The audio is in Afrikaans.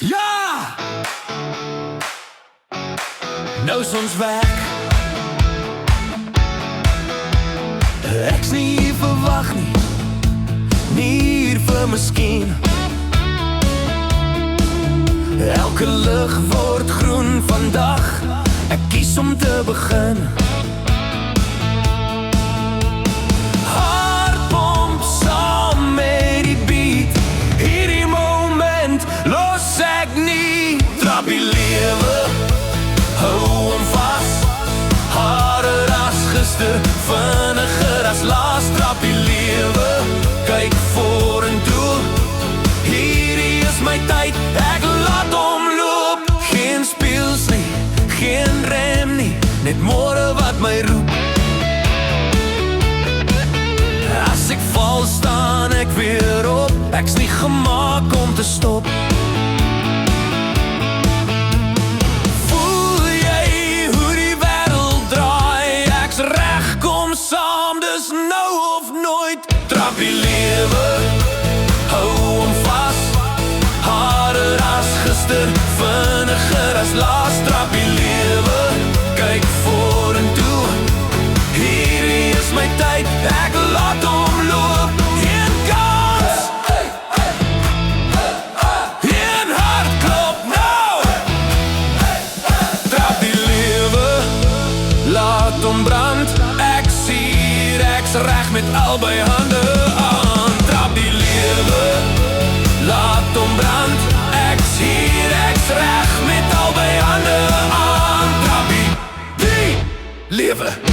Ja! Nou is ons weg. Ek's nie hier verwag nie, nie hier vir miskien. Elke lig word groen vandag, ek kies om te begin. Hartpomp saam met die beat, hierdie moment los ek nie. Trap die lewe, hou hom vas, harder as gister, vinniger as laas. Trap die lewe, kyk vorentoe, hierdie is my tyd, ek laat hom loop. Geen speels nie, geen rem nie, net môre wat my roep. As ek val, staan ek weer op, ek's nie gemaak om te stop. Voel jy hoe die wêreld draai, ek's reg, kom saam, dis nou of nooit. Trap die lewe, hou hom vas, harder as gister, vinniger as laas. Trap die lewe, kyk vorentoe, hierdie is my tyd, ek laat hom loop. Een kans, een hart klop nou. Trap die lewe, laat hom brand, ek's hier, ek's reg met albei hande aan. Trap die lewe, laat hom brand, ek's hier, ek's reg met albei hande aan. Trap die lewe.